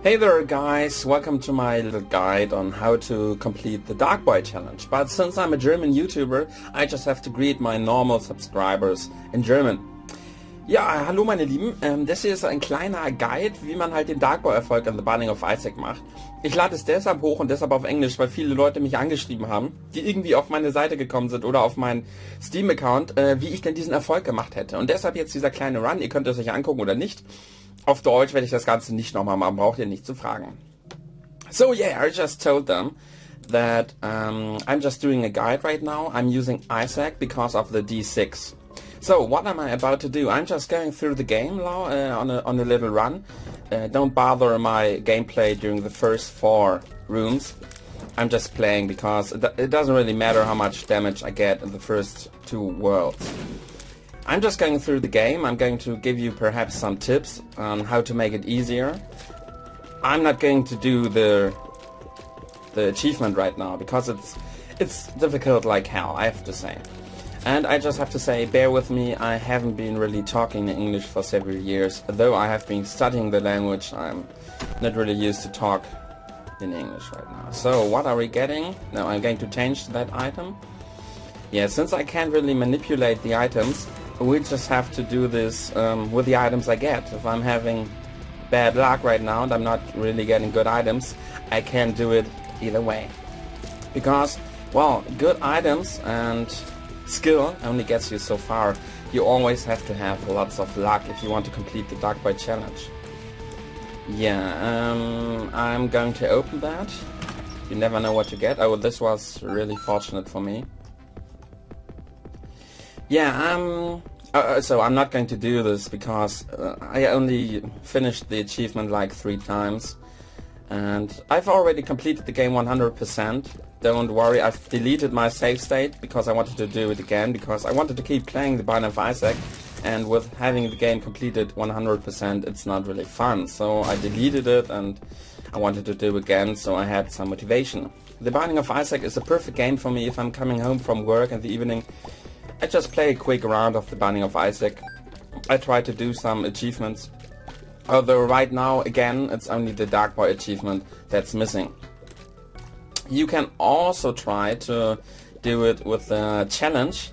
Hey there guys, welcome to my little guide on how to complete the Dark Boy challenge. But since I'm a German YouTuber, I just have to greet my normal subscribers in German. Ja, hallo meine Lieben, das hier ist ein kleiner Guide, wie man halt den Dark Boy Erfolg an The Binding of Isaac macht. Ich lade es deshalb hoch und deshalb auf Englisch, weil viele Leute mich angeschrieben haben, die irgendwie auf meine Seite gekommen sind oder auf meinen Steam-Account, wie ich denn diesen Erfolg gemacht hätte. Und deshalb jetzt dieser kleine Run, ihr könnt es euch angucken oder nicht. Auf Deutsch werde ich das Ganze nicht nochmal machen, braucht ihr nicht zu fragen. So yeah, I just told them that I'm just doing a guide right now. I'm using Isaac because of the D6. So what am I about to do? I'm just going through the game now on a little run. Don't bother my gameplay during the first 4 rooms. I'm just playing because it doesn't really matter how much damage I get in the first 2 worlds. I'm just going through the game. I'm going to give you perhaps some tips on how to make it easier. I'm not going to do the achievement right now because it's difficult like hell, I have to say. And I just have to say, bear with me, I haven't been really talking in English for several years. Though I have been studying the language, I'm not really used to talk in English right now. So what are we getting? Now I'm going to change that item. Yeah, since I can't really manipulate the items, we just have to do this with the items I get. If I'm having bad luck right now and I'm not really getting good items, I can't do it either way. Because, well, good items and skill only gets you so far. You always have to have lots of luck if you want to complete the Dark Boy challenge. Yeah, I'm going to open that. You never know what you get. Oh, this was really fortunate for me. Yeah, so I'm not going to do this because I only finished the achievement like 3 times. And I've already completed the game 100%. Don't worry, I've deleted my save state because I wanted to do it again, because I wanted to keep playing the Binding of Isaac, and with having the game completed 100% it's not really fun. So I deleted it and I wanted to do it again, so I had some motivation. The Binding of Isaac is a perfect game for me if I'm coming home from work in the evening. I just play a quick round of the Binding of Isaac. I try to do some achievements. Although right now, again, it's only the Dark Boy achievement that's missing. You can also try to do it with a challenge.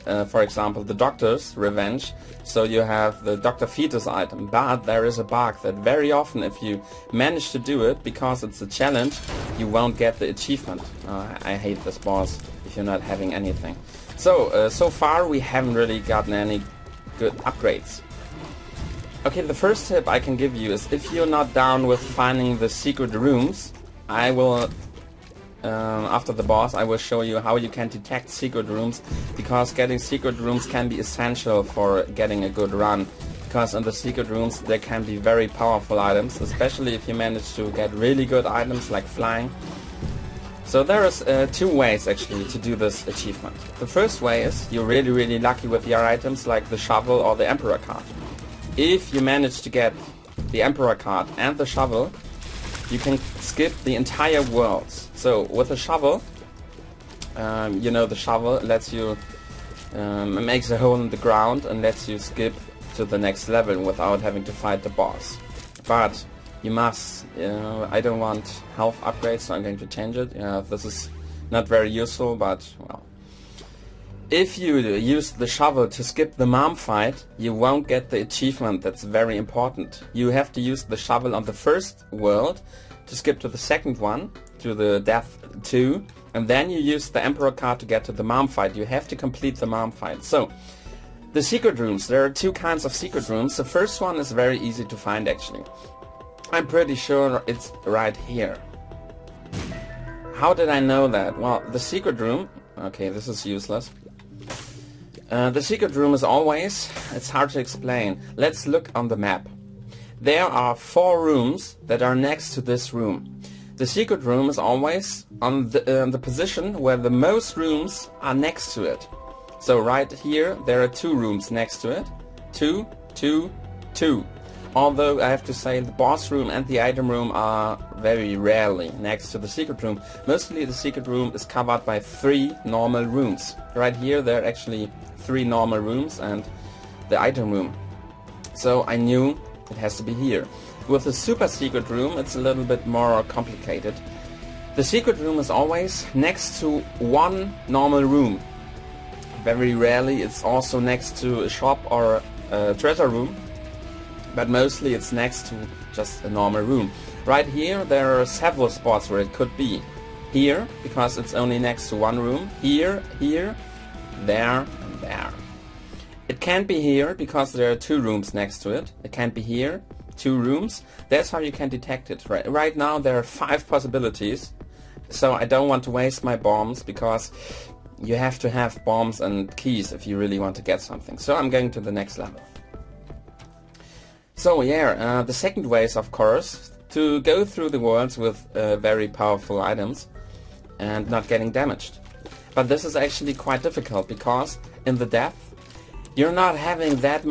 For example, the Doctor's Revenge. So you have the Dr. Fetus item. But there is a bug that very often if you manage to do it, because it's a challenge, you won't get the achievement. I hate this boss if you're not having anything. So, so far we haven't really gotten any good upgrades. Okay, the first tip I can give you is if you're not down with finding the secret rooms, I will, after the boss, I will show you how you can detect secret rooms, because getting secret rooms can be essential for getting a good run. Because in the secret rooms there can be very powerful items, especially if you manage to get really good items like flying. So there is 2 ways actually to do this achievement. The first way is you're really lucky with your items like the shovel or the Emperor card. If you manage to get the Emperor card and the shovel, you can skip the entire world. So with a shovel, you know, the shovel lets you, makes a hole in the ground and lets you skip to the next level without having to fight the boss. But you must, I don't want health upgrades, so I'm going to change it. This is not very useful, but well. If you use the shovel to skip the mom fight, you won't get the achievement that's very important. You have to use the shovel on the first world to skip to the second one, to the Death 2, and then you use the Emperor card to get to the mom fight. You have to complete the mom fight. So, the secret rooms, there are 2 kinds of secret rooms. The first one is very easy to find actually. I'm pretty sure it's right here. How did I know that? Well, the secret room, okay, this is useless. The secret room is always, it's hard to explain. Let's look on the map. There are 4 rooms that are next to this room. The secret room is always on the position where the most rooms are next to it. So right here there are 2 rooms next to it. 2, 2, 2. Although I have to say the boss room and the item room are very rarely next to the secret room. Mostly the secret room is covered by 3 normal rooms. Right here there are actually 3 normal rooms and the item room. So I knew It has to be here. With the super secret room, it's a little bit more complicated. The secret room is always next to one normal room. Very rarely it's also next to a shop or a treasure room, but mostly it's next to just a normal room. Right here there are several spots where it could be. Here, because it's only next to one room. Here, here, there, and there. It can't be here because there are two rooms next to it. It can't be here, two rooms. That's how you can detect it. Right now there are 5 possibilities. So I don't want to waste my bombs because you have to have bombs and keys if you really want to get something. So I'm going to the next level. So yeah, the second way is of course to go through the worlds with very powerful items and not getting damaged. But this is actually quite difficult because in the death you're not having that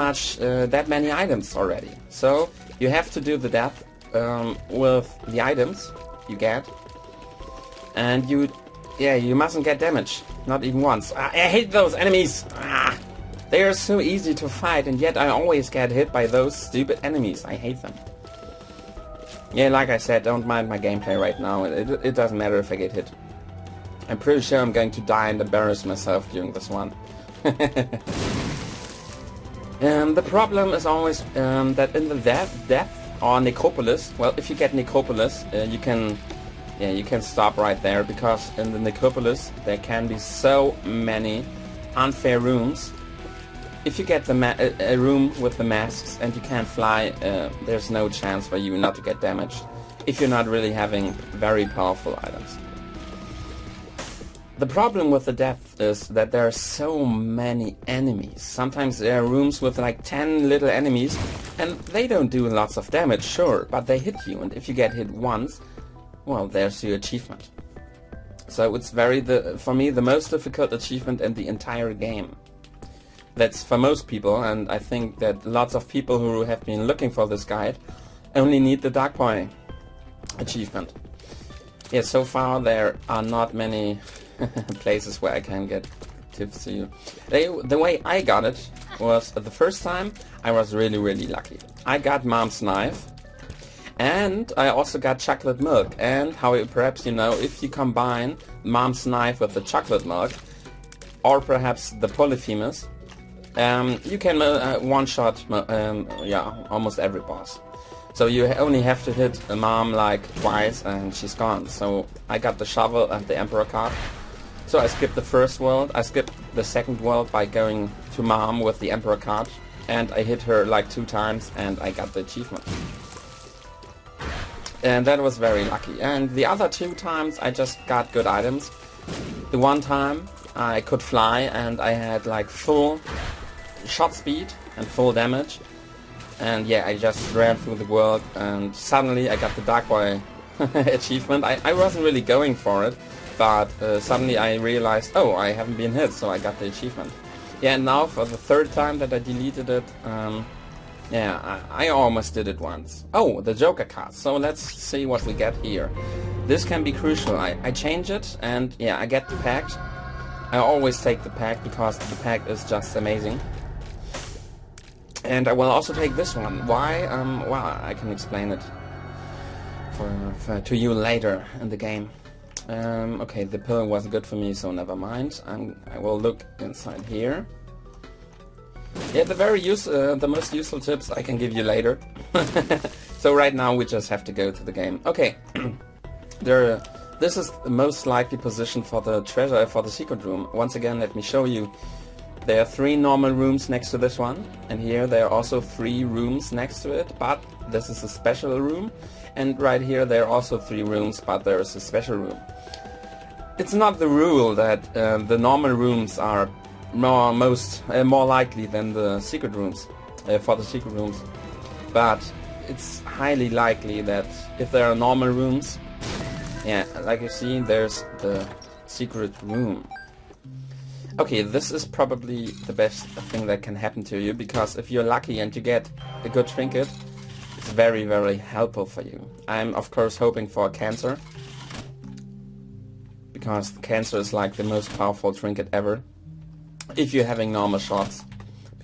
many items already. So you have to do the death with the items you get, and you mustn't get damaged, not even once. I hate those enemies. They are so easy to fight, and yet I always get hit by those stupid enemies. I hate them. Yeah, like I said, don't mind my gameplay right now. It doesn't matter if I get hit. I'm pretty sure I'm going to die and embarrass myself during this one. The problem is always that in the death or necropolis, well, if you get necropolis, you can stop right there, because in the necropolis there can be so many unfair rooms. If you get a room with the masks and you can't fly, there's no chance for you not to get damaged if you're not really having very powerful items. The problem with the death is that there are so many enemies. Sometimes there are rooms with like 10 little enemies and they don't do lots of damage, sure, but they hit you, and if you get hit once, well, there's your achievement. So it's for me the most difficult achievement in the entire game. That's for most people, and I think that lots of people who have been looking for this guide only need the Dark Boy achievement. Yeah, so far there are not many places where I can get tips to you. The way I got it was the first time I was really lucky. I got Mom's knife, and I also got chocolate milk. And how perhaps you know, if you combine Mom's knife with the chocolate milk, or perhaps the Polyphemus, you can one-shot almost every boss. So you only have to hit a Mom like twice and she's gone. So I got the shovel and the Emperor card. So I skipped the first world, I skipped the second world by going to Mom with the Emperor card, and I hit her like 2 times and I got the achievement. And that was very lucky. And the other 2 times I just got good items. The one time I could fly and I had like full shot speed and full damage. And yeah, I just ran through the world and suddenly I got the Dark Boy achievement. I wasn't really going for it, but suddenly I realized, oh, I haven't been hit, so I got the achievement. Yeah, and now for the 3rd time that I deleted it, I almost did it once. Oh, the Joker card. So let's see what we get here. This can be crucial. I change it and yeah, I get the pack. I always take the pack because the pack is just amazing. And I will also take this one. Why? Well, I can explain it to you later in the game. Okay, the pill wasn't good for me, so never mind. I will look inside here. Yeah, the most useful tips I can give you later. So right now we just have to go to the game. Okay, this is the most likely position for the treasure, for the secret room. Once again, let me show you. There are 3 normal rooms next to this one, and here there are also 3 rooms next to it, but this is a special room. And right here there are also 3 rooms, but there is a special room. It's not the rule that the normal rooms are more likely than the secret rooms, for the secret rooms, but it's highly likely that if there are normal rooms, yeah, like you see, there's the secret room. Okay, this is probably the best thing that can happen to you, because if you're lucky and you get a good trinket, it's very helpful for you. I'm of course hoping for a cancer, because the cancer is like the most powerful trinket ever if you're having normal shots,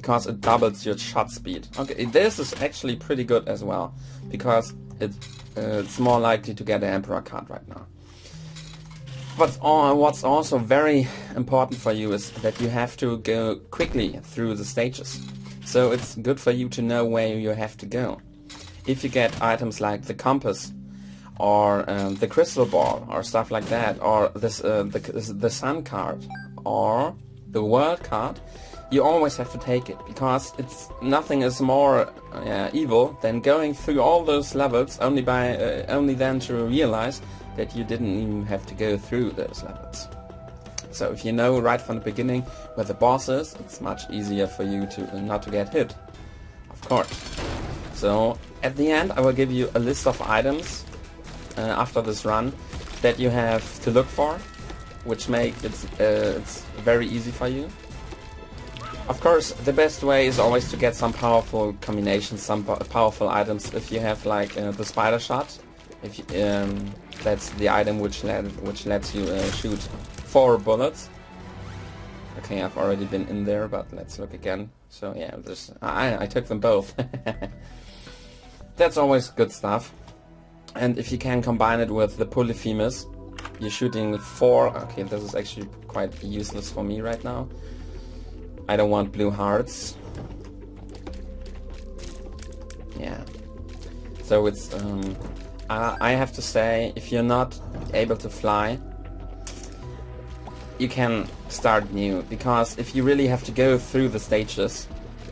because it doubles your shot speed. Okay, this is actually pretty good as well, because it's more likely to get an Emperor card right now. What's also very important for you is that you have to go quickly through the stages. So it's good for you to know where you have to go. If you get items like the compass, or the crystal ball, or stuff like that, or the sun card, or the world card, you always have to take it, because nothing is more evil than going through all those levels only then to realize that you didn't even have to go through those levels. So if you know right from the beginning where the boss is, it's much easier for you to not to get hit, of course. So at the end I will give you a list of items after this run that you have to look for, which make it's very easy for you. Of course, the best way is always to get some powerful combinations, some powerful items. If you have like the spider shot, if you, that's the item which lets you shoot 4 bullets. Okay, I've already been in there, but let's look again. So yeah, I took them both. That's always good stuff. And if you can combine it with the Polyphemus, you're shooting 4. Okay, this is actually quite useless for me right now. I don't want blue hearts. Yeah. So it's I have to say, if you're not able to fly, you can start new, because if you really have to go through the stages,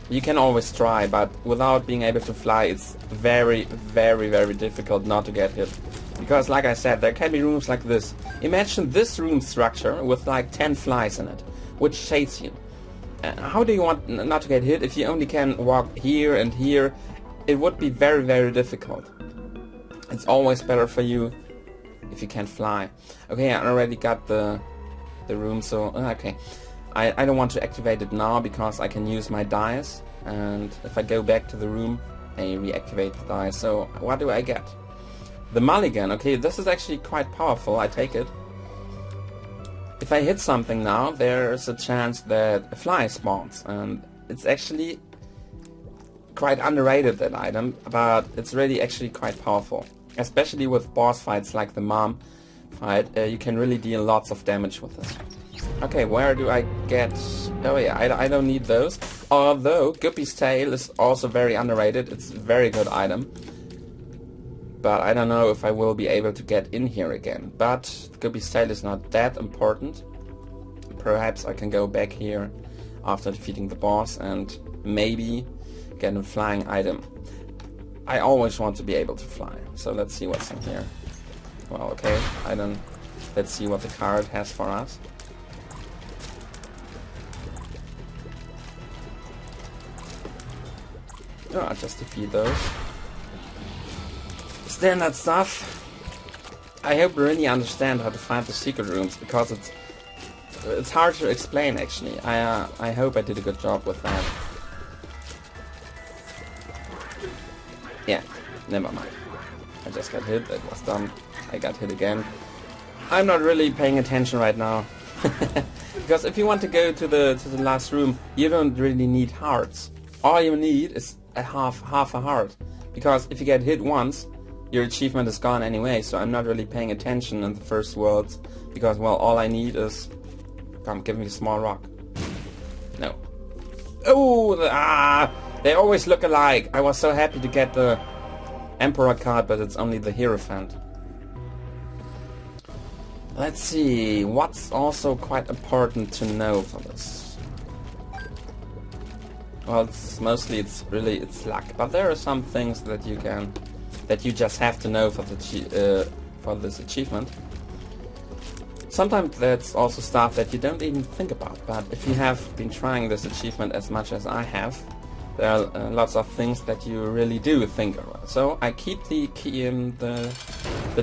you can always try, but without being able to fly, it's very, very, very difficult not to get hit. Because like I said, there can be rooms like this. Imagine this room structure with like 10 flies in it, which chase you. How do you want not to get hit if you only can walk here and here? It would be very, very difficult. It's always better for you if you can fly. Okay, I already got the room, so okay. I don't want to activate it now because I can use my dice, and if I go back to the room, I reactivate the dice. So what do I get? The mulligan. Okay, this is actually quite powerful. I take it. If I hit something now, there's a chance that a fly spawns, and it's actually quite underrated, that item, but it's really actually quite powerful. Especially with boss fights like the mom fight, you can really deal lots of damage with this. Okay, where do I get... Oh yeah, I don't need those. Although, Guppy's Tail is also very underrated. It's a very good item. But I don't know if I will be able to get in here again. But Guppy's Tail is not that important. Perhaps I can go back here after defeating the boss and maybe get a flying item. I always want to be able to fly. So let's see what's in here. Well, okay, let's see what the card has for us. Oh, I'll just defeat those. Standard stuff. I hope you really understand how to find the secret rooms, because it's hard to explain actually. I hope I did a good job with that. Yeah, never mind. I just got hit, it was dumb. I got hit again. I'm not really paying attention right now. Because if you want to go to the last room, you don't really need hearts. All you need is a half a heart. Because if you get hit once, your achievement is gone anyway, so I'm not really paying attention in the first worlds, because, well, all I need is... Come, give me a small rock. No. Oh, they always look alike. I was so happy to get the Emperor card, but it's only the Hierophant. Let's see, what's also quite important to know for this? Well, it's luck, but there are some things that you just have to know for this achievement. Sometimes that's also stuff that you don't even think about, but if you have been trying this achievement as much as I have, there are lots of things that you really do think about. So I keep the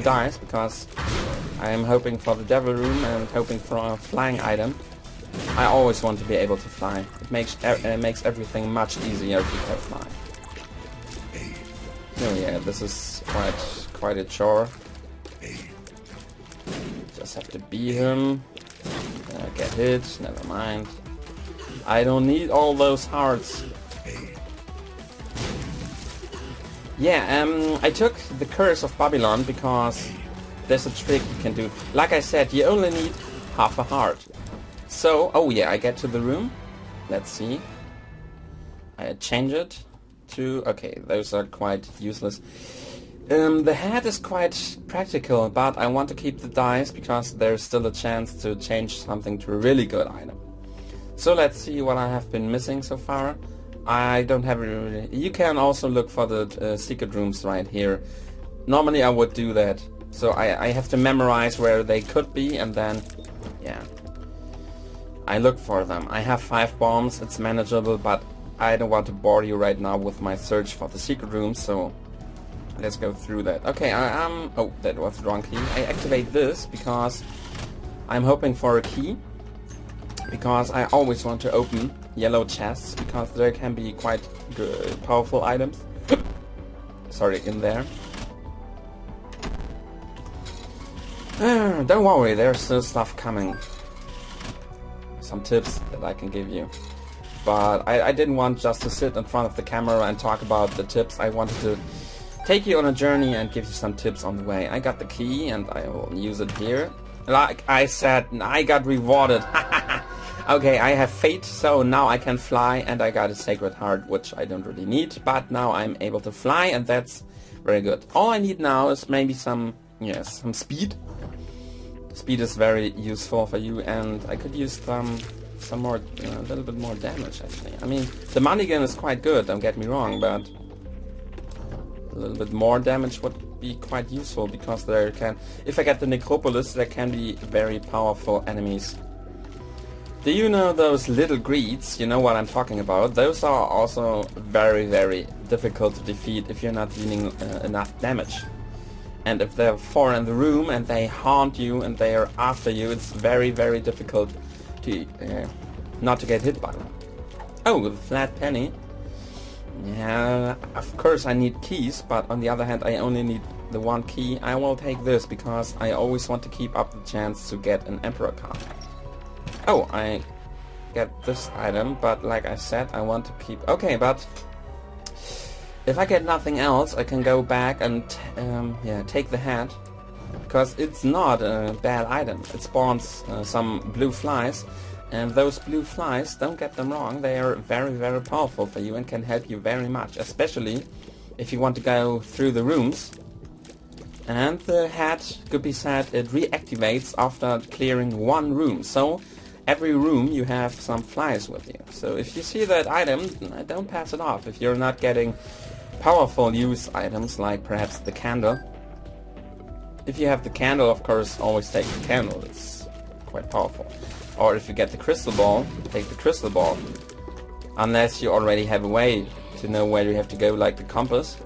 dice, because I am hoping for the devil room and hoping for a flying item. I always want to be able to fly. It makes everything much easier if you can fly. Oh yeah, this is quite a chore. Just have to beat him. Get hit, never mind. I don't need all those hearts. Yeah, I took the Curse of Babylon because there's a trick you can do. Like I said, you only need half a heart. So, oh yeah, I get to the room. Let's see. I change it to... Okay, those are quite useless. The hat is quite practical, but I want to keep the dice because there's still a chance to change something to a really good item. So let's see what I have been missing so far. I don't have really... You can also look for the secret rooms right here. Normally I would do that. So I have to memorize where they could be and then... Yeah. I look for them. I have 5 bombs, it's manageable, but I don't want to bore you right now with my search for the secret room, so... Let's go through that. Okay, oh, that was the wrong key. I activate this because I'm hoping for a key. Because I always want to open yellow chests, because there can be quite good, powerful items. Sorry, in there. Don't worry, there's still stuff coming. Some tips that I can give you. But I didn't want just to sit in front of the camera and talk about the tips. I wanted to take you on a journey and give you some tips on the way. I got the key and I will use it here. Like I said, I got rewarded. Okay, I have fate, so now I can fly, and I got a sacred heart, which I don't really need, but now I'm able to fly, and that's very good. All I need now is maybe some speed. Speed is very useful for you, and I could use some more, a little bit more damage actually. I mean, the money gun is quite good, don't get me wrong, but a little bit more damage would be quite useful, because there can, if I get the Necropolis, there can be very powerful enemies. Do you know those little greeds? You know what I'm talking about. Those are also very, very difficult to defeat if you're not dealing enough damage. And if there are 4 in the room and they haunt you and they are after you, it's very, very difficult to not to get hit by them. Oh, the flat penny. Yeah, of course I need keys, but on the other hand I only need the 1 key. I will take this because I always want to keep up the chance to get an Emperor card. Oh, I get this item, but like I said, I want to keep... Okay, but if I get nothing else, I can go back and yeah, take the hat, because it's not a bad item. It spawns some blue flies, and those blue flies, don't get them wrong, they are very, very powerful for you and can help you very much, especially if you want to go through the rooms. And the hat, could be said, it reactivates after clearing 1 room. So every room you have some flies with you. So if you see that item, don't pass it off. If you're not getting powerful use items like perhaps the candle. If you have the candle, of course, always take the candle. It's quite powerful. Or if you get the crystal ball, take the crystal ball. Unless you already have a way to know where you have to go, like the compass.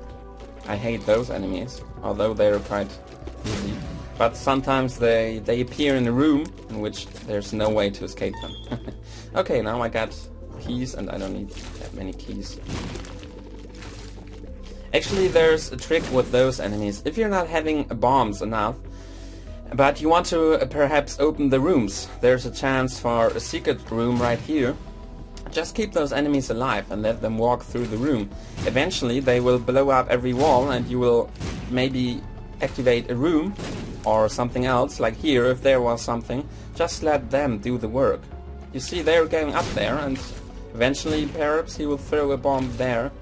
I hate those enemies, although they're quite easy. But sometimes they appear in a room in which there's no way to escape them. Okay, now I got keys and I don't need that many keys. Actually, there's a trick with those enemies. If you're not having bombs enough, but you want to perhaps open the rooms, there's a chance for a secret room right here. Just keep those enemies alive and let them walk through the room. Eventually they will blow up every wall and you will maybe activate a room or something else, like here, if there was something. Just let them do the work. You see, they're going up there, and eventually perhaps he will throw a bomb there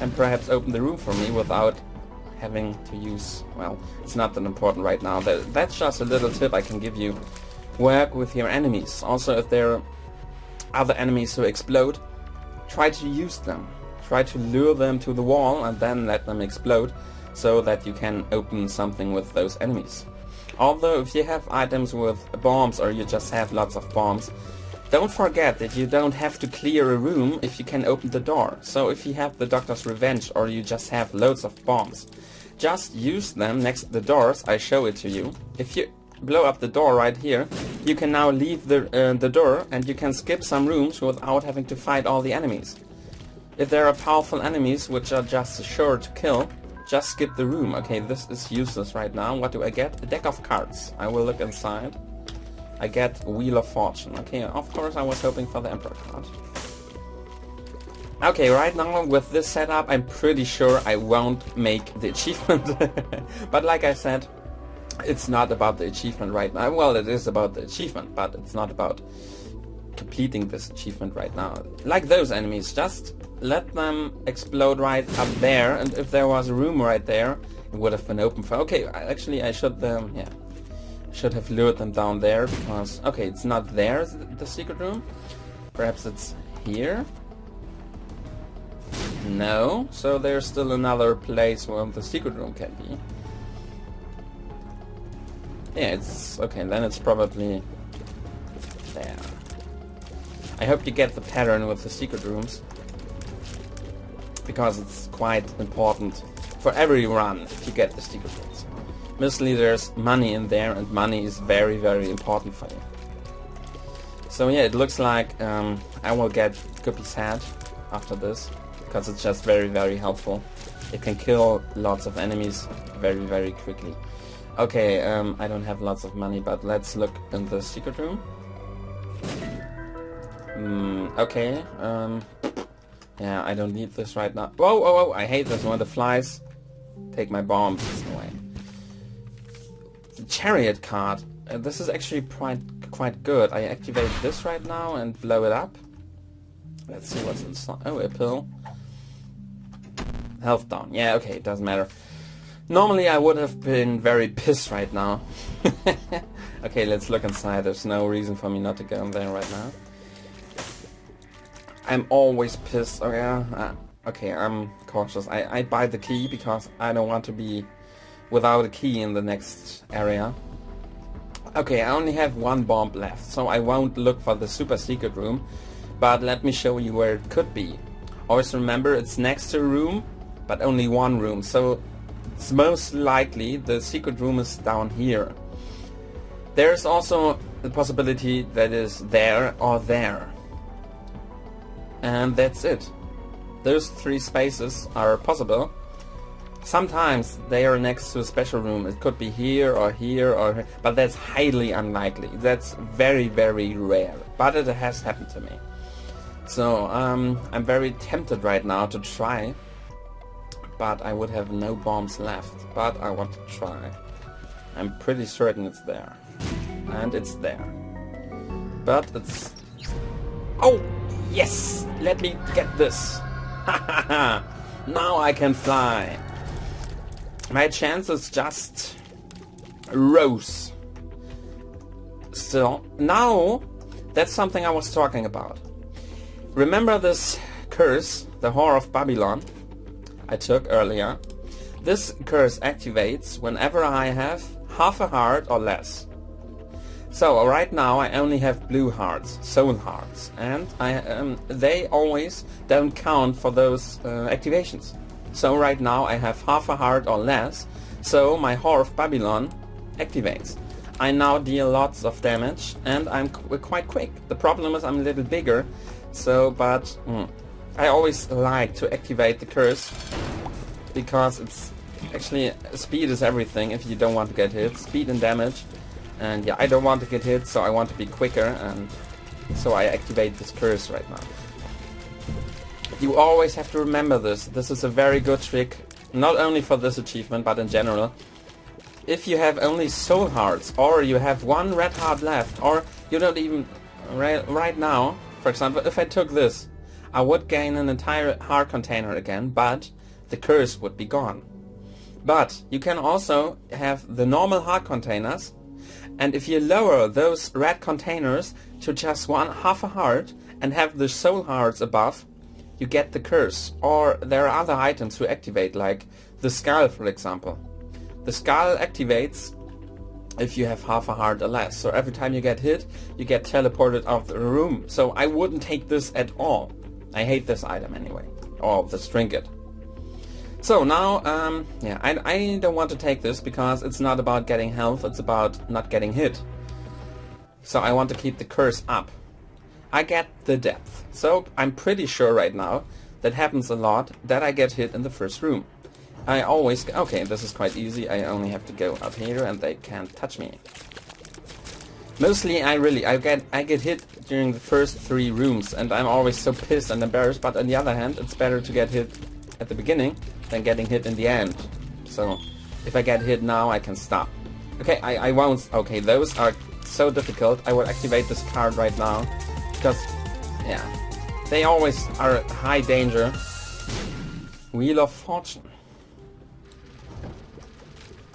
and perhaps open the room for me without having to use... Well, it's not that important right now. That's just a little tip I can give you. Work with your enemies. Also, if there are other enemies who explode, try to use them. Try to lure them to the wall and then let them explode, so that you can open something with those enemies. Although if you have items with bombs, or you just have lots of bombs, don't forget that you don't have to clear a room if you can open the door. So if you have the Doctor's Revenge, or you just have loads of bombs, just use them next to the doors. I show it to you. If you blow up the door right here, you can now leave the door, and you can skip some rooms without having to fight all the enemies. If there are powerful enemies which are just sure to kill, just skip the room. Okay, this is useless right now. What do I get? A deck of cards. I will look inside. I get Wheel of Fortune. Okay, of course I was hoping for the Emperor card. Okay, right now with this setup I'm pretty sure I won't make the achievement. But like I said, it's not about the achievement right now. Well, it is about the achievement, but it's not about completing this achievement right now. Like those enemies, just let them explode right up there, and if there was a room right there, it would have been open for... Okay, actually I should should have lured them down there, because... Okay, it's not there, the secret room. Perhaps it's here? No, so there's still another place where the secret room can be. Yeah, it's... Okay, then it's probably there. I hope you get the pattern with the secret rooms, because it's quite important for every run if you get the secret rooms. Mostly there's money in there, and money is very, very important for you. So yeah, it looks like I will get Guppy's head after this, because it's just very, very helpful. It can kill lots of enemies very, very quickly. Okay, I don't have lots of money, but let's look in the secret room. Okay, yeah, I don't need this right now. Whoa, whoa, whoa, I hate this one. The flies take my bombs away. The chariot card. This is actually quite good. I activate this right now and blow it up. Let's see what's inside. Oh, a pill. Health down. Yeah, okay, it doesn't matter. Normally I would have been very pissed right now. Okay, let's look inside. There's no reason for me not to go in there right now. I'm always pissed. Oh yeah. Okay, I'm cautious. I buy the key because I don't want to be without a key in the next area. Okay, I only have one bomb left, so I won't look for the super secret room. But let me show you where it could be. Always remember, it's next to a room, but only one room. So it's most likely the secret room is down here. There's also the possibility that is there or there. And that's it. Those three spaces are possible. Sometimes they are next to a special room. It could be here or here or here, but that's highly unlikely. That's very, very rare. But it has happened to me. So I'm very tempted right now to try, but I would have no bombs left. But I want to try. I'm pretty certain it's there. And it's there. But it's... Oh! Yes! Let me get this! Now I can fly! My chances just rose. Still, now that's something I was talking about. Remember this curse, the Whore of Babylon, I took earlier? This curse activates whenever I have half a heart or less. So right now I only have blue hearts, soul hearts, and they always don't count for those activations. So right now I have half a heart or less, so my Whore of Babylon activates. I now deal lots of damage, and I'm quite quick. The problem is I'm a little bigger, so but I always like to activate the curse, because it's actually speed is everything if you don't want to get hit. Speed and damage. And yeah, I don't want to get hit, so I want to be quicker, and so I activate this curse right now. You always have to remember this. This is a very good trick, not only for this achievement, but in general. If you have only soul hearts, or you have one red heart left, or you don't even... Right now, for example, if I took this, I would gain an entire heart container again, but the curse would be gone. But you can also have the normal heart containers, and if you lower those red containers to just half a heart and have the soul hearts above, you get the curse. Or there are other items to activate, like the skull, for example. The skull activates if you have half a heart or less. So every time you get hit, you get teleported out of the room. So I wouldn't take this at all. I hate this item anyway. Or the trinket. So now, yeah, I don't want to take this because it's not about getting health, it's about not getting hit. So I want to keep the curse up. I get the depth. So I'm pretty sure right now, that happens a lot, that I get hit in the first room. I always... Okay, this is quite easy. I only have to go up here and they can't touch me. Mostly I get hit during the first 3 rooms, and I'm always so pissed and embarrassed, but on the other hand, it's better to get hit at the beginning than getting hit in the end. So, if I get hit now, I can stop. Okay, I won't... Okay, those are so difficult. I will activate this card right now, because, yeah, they always are high danger. Wheel of Fortune.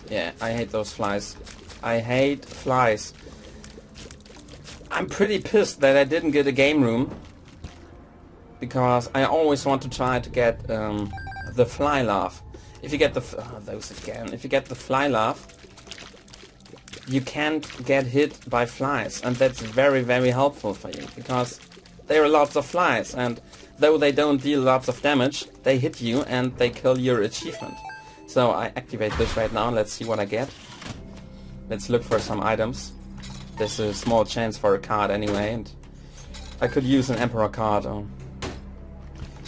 Yeah, I hate those flies. I hate flies. I'm pretty pissed that I didn't get a game room, because I always want to try to get the fly laugh. If you get the those again. If you get the fly laugh, you can't get hit by flies, and that's very, very helpful for you, because there are lots of flies, and though they don't deal lots of damage, they hit you and they kill your achievement. So I activate this right now. Let's see what I get. Let's look for some items. There's a small chance for a card anyway, and I could use an Emperor card.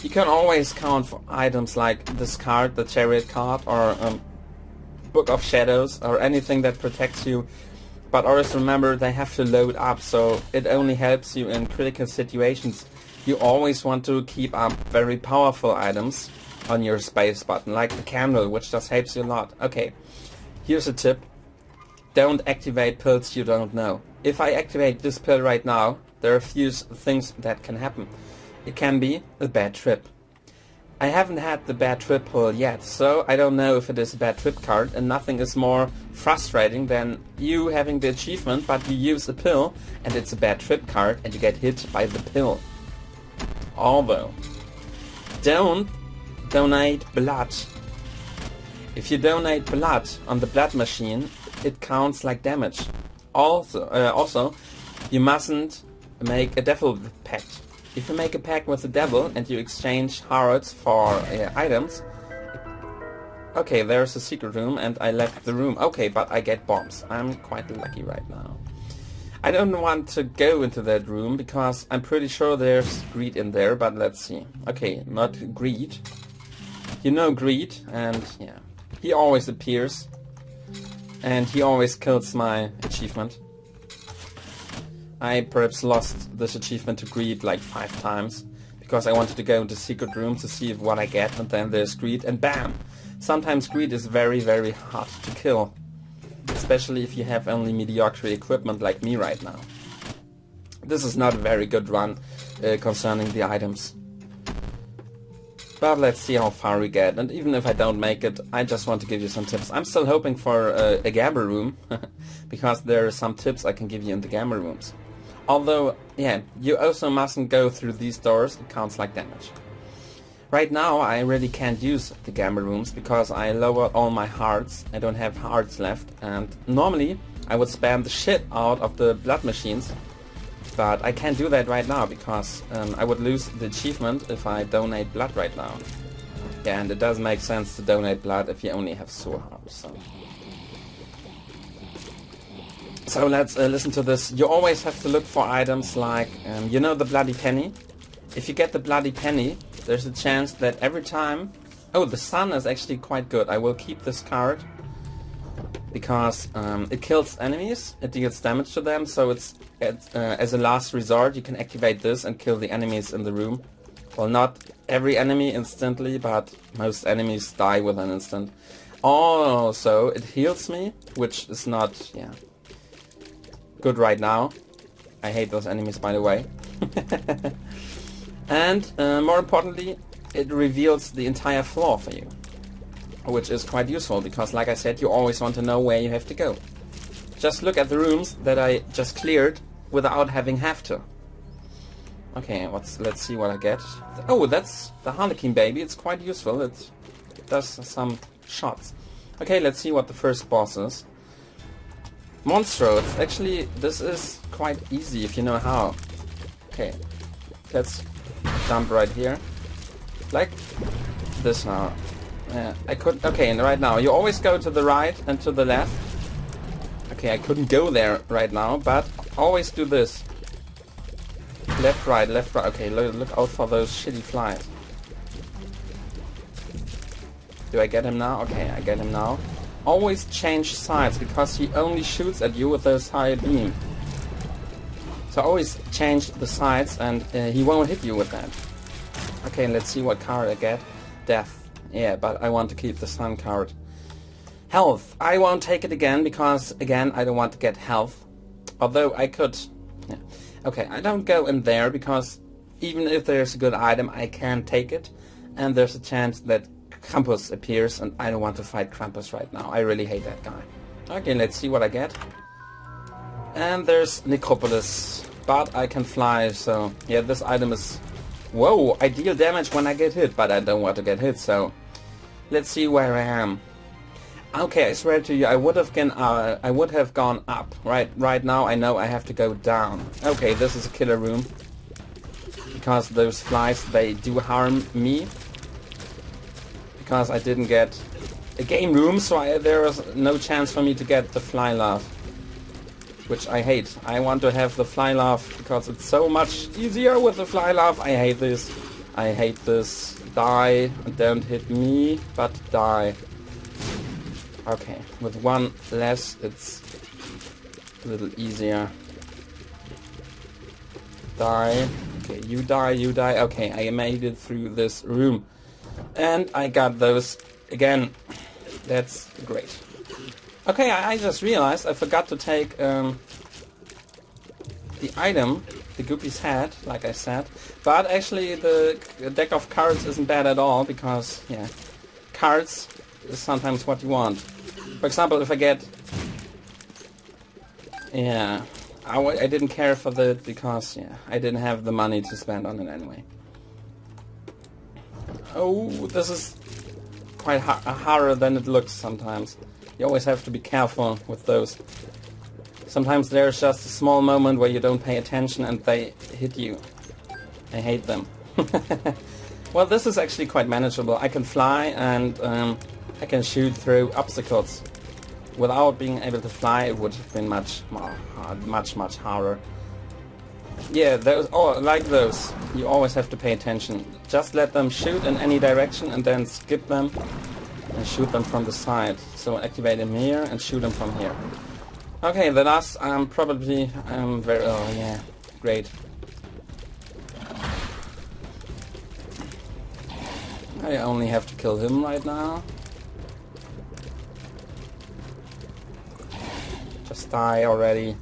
You can always count for items like this card, the Chariot card, or Book of Shadows, or anything that protects you. But always remember, they have to load up, so it only helps you in critical situations. You always want to keep up very powerful items on your space button, like the candle, which just helps you a lot. Okay, here's a tip. Don't activate pills you don't know. If I activate this pill right now, there are a few things that can happen. It can be a bad trip. I haven't had the bad trip pull yet, so I don't know if it is a bad trip card, and nothing is more frustrating than you having the achievement, but you use a pill, and it's a bad trip card, and you get hit by the pill. Although, don't donate blood. If you donate blood on the blood machine, it counts like damage. Also, you mustn't make a devil pact. If you make a pact with the devil and you exchange hearts for items... Okay, there's a secret room and I left the room. Okay, but I get bombs. I'm quite lucky right now. I don't want to go into that room because I'm pretty sure there's greed in there, but let's see. Okay, not greed. You know greed, and yeah. He always appears. And he always kills my achievement. I perhaps lost this achievement to greed like 5 times, because I wanted to go into secret room to see what I get, and then there's greed, and bam! Sometimes greed is very, very hard to kill, especially if you have only mediocre equipment like me right now. This is not a very good run concerning the items. But let's see how far we get, and even if I don't make it, I just want to give you some tips. I'm still hoping for a gamma room, because there are some tips I can give you in the gamma rooms. Although, yeah, you also mustn't go through these doors, it counts like damage. Right now I really can't use the gamma rooms because I lowered all my hearts. I don't have hearts left, and normally I would spam the shit out of the blood machines, but I can't do that right now because I would lose the achievement if I donate blood right now. Yeah, and it doesn't make sense to donate blood if you only have soul hearts. So let's listen to this. You always have to look for items like, you know, the bloody penny? If you get the bloody penny, there's a chance that every time... Oh, the sun is actually quite good. I will keep this card because it kills enemies, it deals damage to them, so it's as a last resort you can activate this and kill the enemies in the room. Well, not every enemy instantly, but most enemies die with an instant. Also, it heals me, which is not, yeah, good right now. I hate those enemies, by the way. And more importantly, it reveals the entire floor for you, which is quite useful because, like I said, you always want to know where you have to go. Just look at the rooms that I just cleared without having to. Okay, let's see what I get. Oh, that's the Harlequin baby. It's quite useful. It does some shots. Okay, let's see what the first boss is. Monstro. Actually, this is quite easy if you know how. Okay, let's jump right here. Like this now. I could. Okay, and right now you always go to the right and to the left. Okay, I couldn't go there right now, but always do this. Left, right, left, right. Okay, look out for those shitty flies. Do I get him now? Okay, I get him now. Always change sides because he only shoots at you with those high beam. So always change the sides and he won't hit you with that. Okay, let's see what card I get. Death. Yeah, but I want to keep the sun card. Health. I won't take it again because, again, I don't want to get health. Although I could... Yeah. Okay, I don't go in there because even if there's a good item, I can take it. And there's a chance that Krampus appears and I don't want to fight Krampus right now. I really hate that guy. Okay, let's see what I get. And there's Necropolis. But I can fly, so... Yeah, this item is... Whoa, I deal damage when I get hit, but I don't want to get hit, so... Let's see where I am. Okay, I swear to you, I would have gone up. Right now I know I have to go down. Okay, this is a killer room. Because those flies, they do harm me. Because I didn't get a game room, so there was no chance for me to get the fly love. Which I hate. I want to have the fly love because it's so much easier with the fly love. I hate this. I hate this. Die. Don't hit me, but die. Okay, with one less it's a little easier. Die. Okay, you die, you die. Okay, I made it through this room. And I got those again. That's great. Okay, I just realized I forgot to take the item, the Goopy's head, like I said. But actually the deck of cards isn't bad at all because, yeah, cards is sometimes what you want. For example, if I get... Yeah, I didn't care for that because, yeah, I didn't have the money to spend on it anyway. Oh, this is quite harder than it looks sometimes. You always have to be careful with those. Sometimes there's just a small moment where you don't pay attention and they hit you. I hate them. Well, this is actually quite manageable. I can fly and I can shoot through obstacles. Without being able to fly, it would have been much harder. Yeah, those, oh, like those. You always have to pay attention. Just let them shoot in any direction and then skip them and shoot them from the side. So activate them here and shoot them from here. Okay, the last probably very... Oh yeah, great. I only have to kill him right now. Just die already.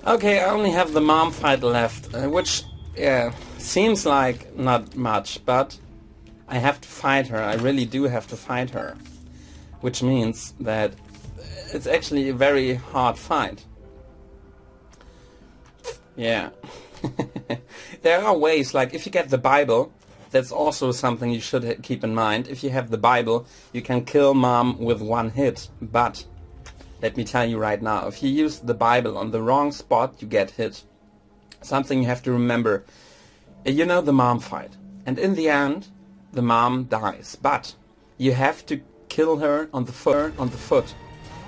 Okay, I only have the mom fight left, which, yeah, seems like not much, but I have to fight her. I really do have to fight her. Which means that it's actually a very hard fight. Yeah. There are ways, like if you get the Bible, that's also something you should keep in mind. If you have the Bible, you can kill mom with one hit, but let me tell you right now, if you use the Bible on the wrong spot, you get hit. Something you have to remember. You know the mom fight, and in the end, the mom dies. But you have to kill her on the foot.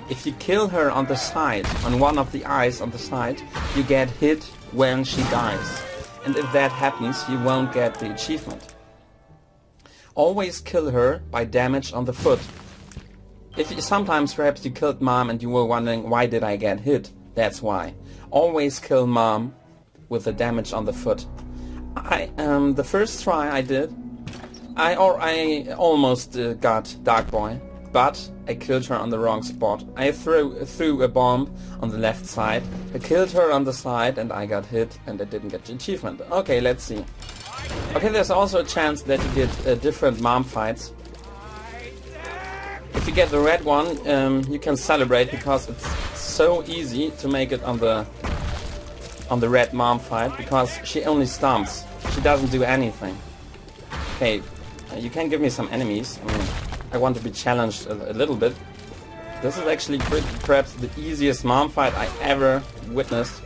If you kill her on the side, on one of the eyes on the side, you get hit when she dies. And if that happens, you won't get the achievement. Always kill her by damage on the foot. If you, sometimes perhaps you killed mom and you were wondering why did I get hit, that's why. Always kill mom with the damage on the foot. The first try I did, I almost got Dark Boy, but I killed her on the wrong spot. I threw a bomb on the left side, I killed her on the side and I got hit and I didn't get the achievement. Okay, let's see. Okay, there's also a chance that you get different mom fights. If you get the red one, you can celebrate because it's so easy to make it on the red mom fight because she only stomps. She doesn't do anything. Okay, you can give me some enemies. I mean, I want to be challenged a little bit. This is actually perhaps the easiest mom fight I ever witnessed.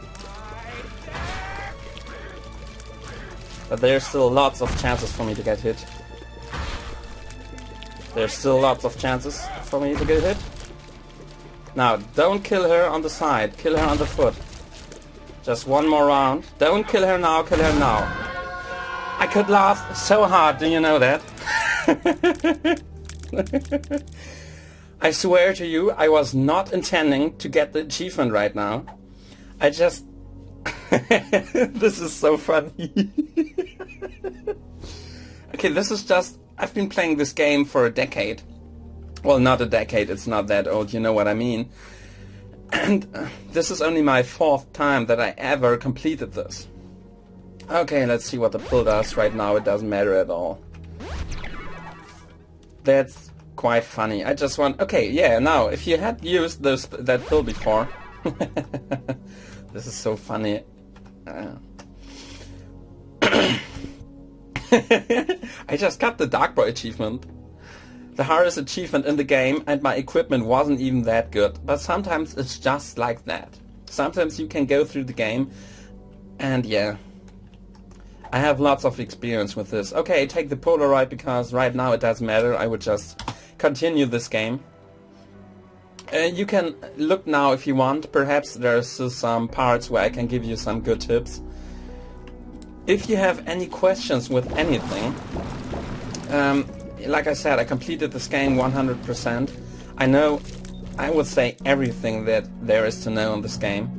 But there's still lots of chances for me to get hit. There's still lots of chances for me to get hit. Now, don't kill her on the side. Kill her on the foot. Just one more round. Don't kill her now, kill her now. I could laugh so hard, do you know that? I swear to you, I was not intending to get the achievement right now. I just... This is so funny. Okay, this is just... I've been playing this game for a decade. Well, not a decade, it's not that old, you know what I mean. And this is only my 4th time that I ever completed this. Okay, let's see what the pill does. Right now it doesn't matter at all. That's quite funny. I just want... Okay, yeah, now, if you had used that pill before... This is so funny. I just got the Dark Boy achievement. The hardest achievement in the game, and my equipment wasn't even that good. But sometimes it's just like that. Sometimes you can go through the game, and yeah. I have lots of experience with this. Okay, take the Polaroid because right now it doesn't matter. I would just continue this game. You can look now if you want. Perhaps there's some parts where I can give you some good tips. If you have any questions with anything, like I said, I completed this game 100%. I know, I would say everything that there is to know in this game.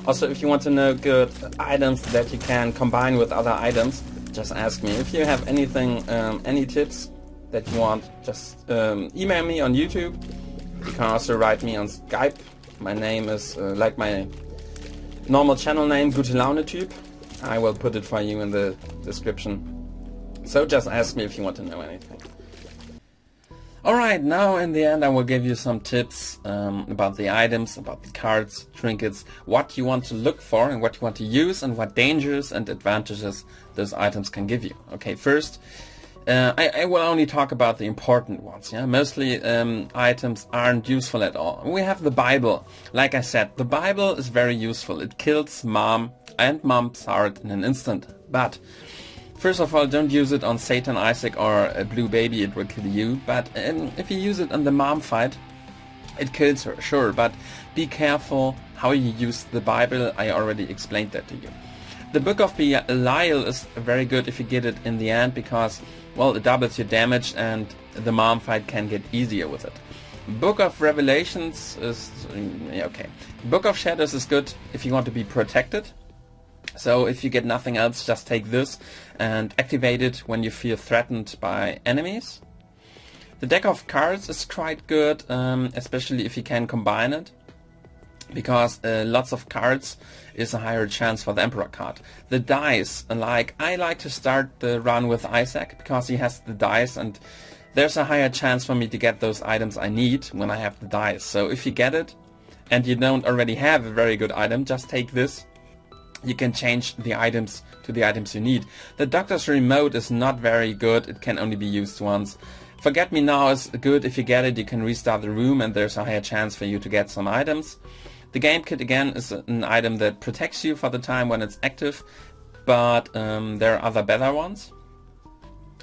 Also, if you want to know good items that you can combine with other items, just ask me. If you have anything, any tips that you want, just email me on YouTube. You can also write me on Skype. My name is like my normal channel name, gutelaunetyp. I will put it for you in the description. So just ask me if you want to know anything. Alright, now in the end I will give you some tips about the items, about the cards, trinkets, what you want to look for and what you want to use and what dangers and advantages those items can give you. Okay, first, I will only talk about the important ones. Yeah, mostly items aren't useful at all. We have the Bible. Like I said, the Bible is very useful. It kills Mom and Mom's heart in an instant. But first of all, don't use it on Satan, Isaac or a blue baby, it will kill you. But if you use it on the mom fight, it kills her, sure. But be careful how you use the Bible. I already explained that to you. The Book of Belial is very good if you get it in the end because, well, it doubles your damage and the mom fight can get easier with it. Book of Revelations is okay. Book of Shadows is good if you want to be protected. So if you get nothing else, just take this and activate it when you feel threatened by enemies. The deck of cards is quite good, especially if you can combine it, because lots of cards is a higher chance for the Emperor card. The dice, I like to start the run with Isaac because he has the dice and there's a higher chance for me to get those items I need when I have the dice. So if you get it and you don't already have a very good item, just take this. You can change the items to the items you need. The Doctor's Remote is not very good, it can only be used once. Forget Me Now is good, if you get it you can restart the room and there's a higher chance for you to get some items. The Game Kit again is an item that protects you for the time when it's active, but there are other better ones.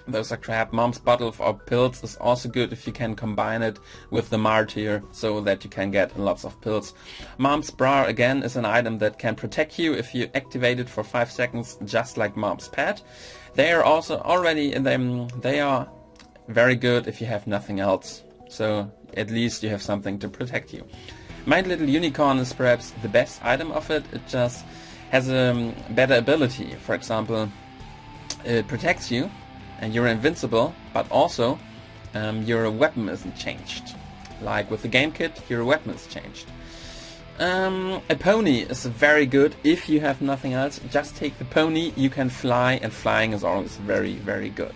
Those are crap. Mom's Bottle of Pills is also good if you can combine it with the Martyr so that you can get lots of pills. Mom's Bra again is an item that can protect you if you activate it for 5 seconds, just like Mom's Pet. They are also already in them. They are very good if you have nothing else. So at least you have something to protect you. My Little Unicorn is perhaps the best item of it. It just has a better ability. For example, it protects you and you're invincible, but also your weapon isn't changed. Like with the Game Kit, your weapon is changed. A pony is very good if you have nothing else. Just take the pony, you can fly, and flying is always very, very good.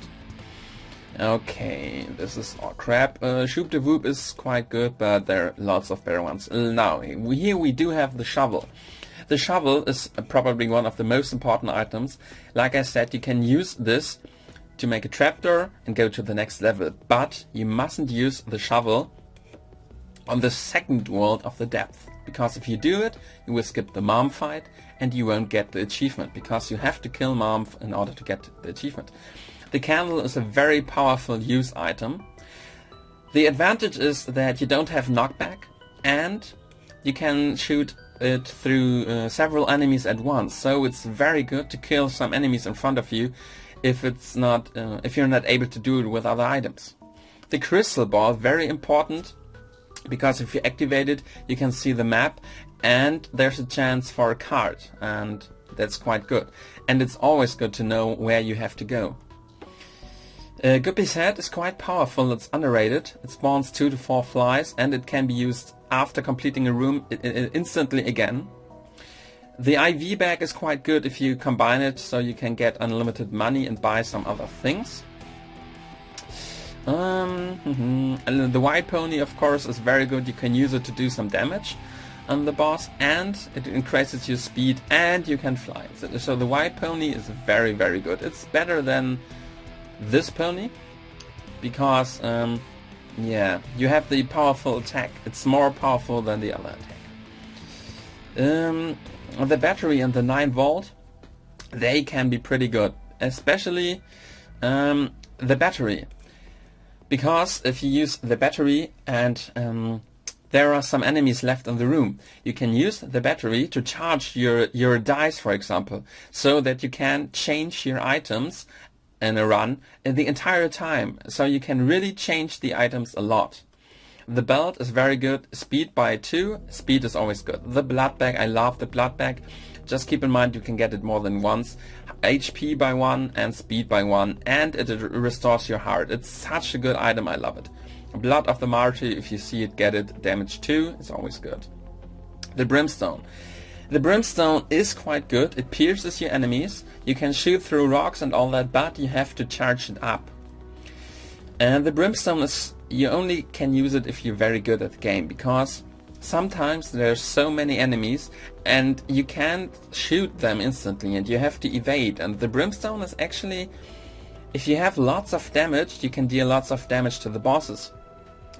Okay, this is all crap. Shoop de Whoop is quite good, but there are lots of better ones. Now, here we do have the shovel. The shovel is probably one of the most important items. Like I said, you can use this to make a trapdoor and go to the next level, but you mustn't use the shovel on the second world of the depth, because if you do it, you will skip the mom fight and you won't get the achievement, because you have to kill mom in order to get the achievement. The candle is a very powerful use item. The advantage is that you don't have knockback and you can shoot it through several enemies at once, so it's very good to kill some enemies in front of you if you're not able to do it with other items. The crystal ball, very important because if you activate it, you can see the map, and there's a chance for a card, and that's quite good. And it's always good to know where you have to go. Guppy's head is quite powerful, it's underrated. It spawns 2 to 4 flies, and it can be used after completing a room instantly again. The IV bag is quite good if you combine it, so you can get unlimited money and buy some other things. And the white pony, of course, is very good. You can use it to do some damage on the boss, and it increases your speed, and you can fly. So the white pony is very, very good. It's better than this pony because yeah, you have the powerful attack. It's more powerful than the other attack. The battery and the 9 volt, they can be pretty good, especially the battery, because if you use the battery and there are some enemies left in the room, you can use the battery to charge your dice, for example, so that you can change your items in a run the entire time, so you can really change the items a lot. The belt is very good, speed by 2, speed is always good. The blood bag, I love the blood bag. Just keep in mind you can get it more than once. HP by 1 and speed by 1, and it restores your heart. It's such a good item, I love it. Blood of the Martyr, if you see it, get it. Damage 2, it's always good. The brimstone. The brimstone is quite good, it pierces your enemies. You can shoot through rocks and all that, but you have to charge it up. And the brimstone is, you only can use it if you're very good at the game, because sometimes there's so many enemies and you can't shoot them instantly and you have to evade. And the brimstone is actually, if you have lots of damage, you can deal lots of damage to the bosses,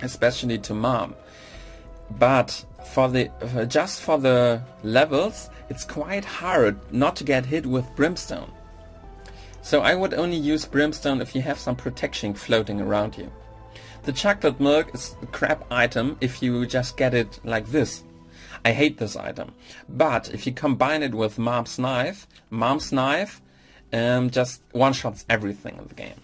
especially to Mom. But for the just for the levels, it's quite hard not to get hit with brimstone. So I would only use brimstone if you have some protection floating around you. The chocolate milk is a crap item if you just get it like this. I hate this item. But if you combine it with Mom's knife just one-shots everything in the game.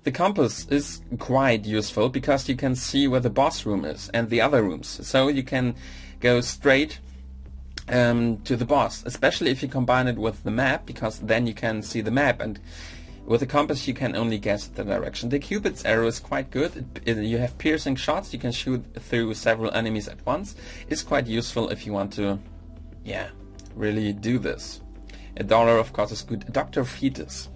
The compass is quite useful because you can see where the boss room is and the other rooms. So you can go straight to the boss, especially if you combine it with the map, because then you can see the map, and with the compass you can only guess the direction. The Cupid's arrow is quite good. You have piercing shots, you can shoot through several enemies at once. It's quite useful if you want to, yeah, really do this. $1 of course is good. Dr. Fetus.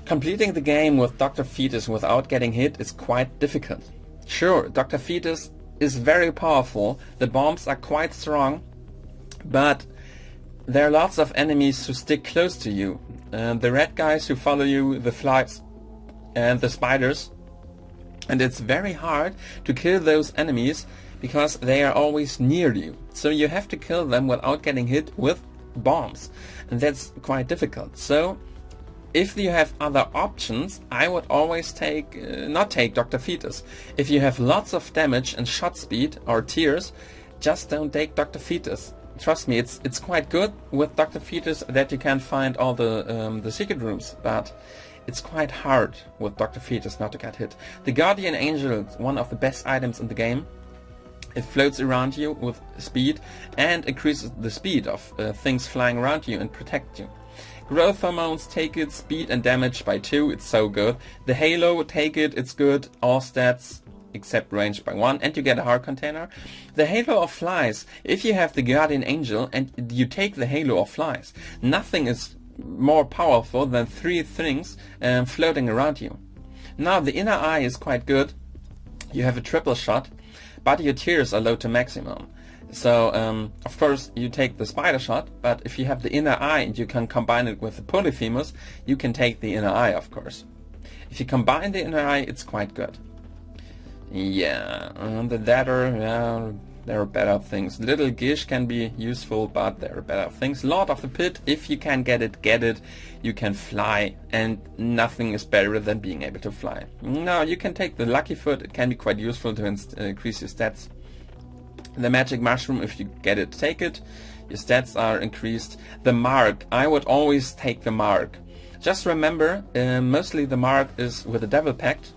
Completing the game with Dr. Fetus without getting hit is quite difficult. Sure, Dr. Fetus is very powerful, the bombs are quite strong, but there are lots of enemies who stick close to you. The red guys who follow you, the flies and the spiders, and it's very hard to kill those enemies because they are always near you. So you have to kill them without getting hit with bombs, and that's quite difficult. So if you have other options, I would always not take Dr. Fetus. If you have lots of damage and shot speed or tears, just don't take Dr. Fetus. Trust me, it's quite good with Dr. Fetus that you can find all the secret rooms, but it's quite hard with Dr. Fetus not to get hit. The Guardian Angel is one of the best items in the game. It floats around you with speed and increases the speed of things flying around you and protect you. Growth hormones, take it, speed and damage by 2, it's so good. The halo, take it, it's good, all stats except range by 1, and you get a heart container. The halo of flies, if you have the Guardian Angel and you take the halo of flies, nothing is more powerful than 3 things floating around you. Now the inner eye is quite good, you have a triple shot, but your tears are low to maximum. So of course you take the spider shot, but if you have the inner eye and you can combine it with the polyphemus, you can take the inner eye, of course. If you combine the inner eye, it's quite good. Yeah, the ladder, there are better things. Little Gish can be useful, but there are better things. Lord of the Pit, if you can get it, get it. You can fly, and nothing is better than being able to fly. Now you can take the Lucky Foot, it can be quite useful to increase your stats. The magic mushroom, if you get it, take it. Your stats are increased. The mark, I would always take the mark. Just remember, mostly the mark is with the devil pact.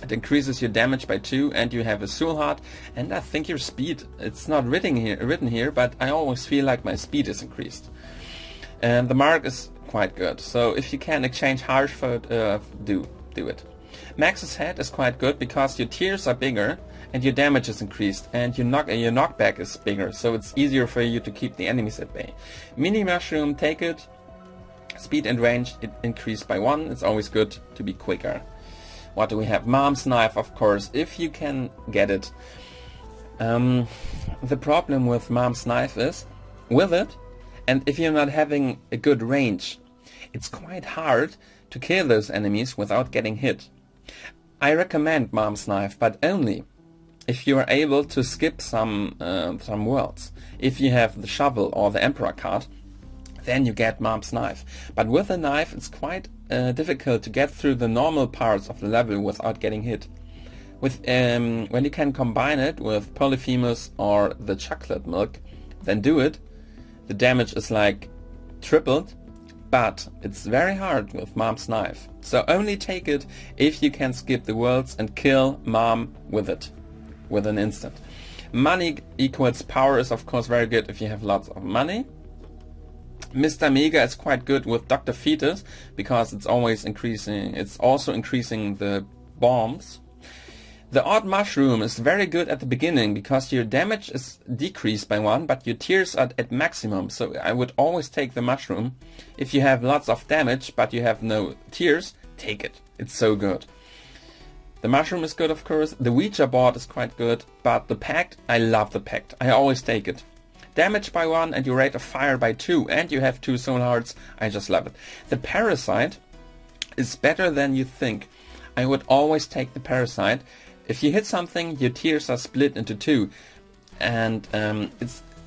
It increases your damage by 2, and you have a soul heart, and I think your speed, it's not written here, but I always feel like my speed is increased. And the mark is quite good, so if you can exchange hearts for it, do it. Max's head is quite good because your tears are bigger and your damage is increased, and your knockback is bigger, so it's easier for you to keep the enemies at bay. Mini mushroom, take it. Speed and range it increased by 1. It's always good to be quicker. What do we have? Mom's knife, of course, if you can get it. The problem with Mom's knife is, with it, and if you're not having a good range, it's quite hard to kill those enemies without getting hit. I recommend Mom's knife, but only if you are able to skip some worlds. If you have the shovel or the Emperor card, then you get Mom's knife. But with a knife, it's quite difficult to get through the normal parts of the level without getting hit. With when you can combine it with Polyphemus or the chocolate milk, then do it. The damage is like tripled, but it's very hard with Mom's knife. So only take it if you can skip the worlds and kill Mom with it, with an instant. Money equals power is of course very good if you have lots of money. Mr. Mega is quite good with Dr. Fetus because it's always increasing. It's also increasing the bombs. The odd mushroom is very good at the beginning because your damage is decreased by 1, but your tears are at maximum. So I would always take the mushroom. If you have lots of damage but you have no tears, take it. It's so good. The mushroom is good, of course. The Ouija board is quite good, but the pact, I love the pact. I always take it. Damage by 1 and your rate of fire by 2, and you have 2 soul hearts. I just love it. The parasite is better than you think. I would always take the parasite. If you hit something, your tears are split into 2, and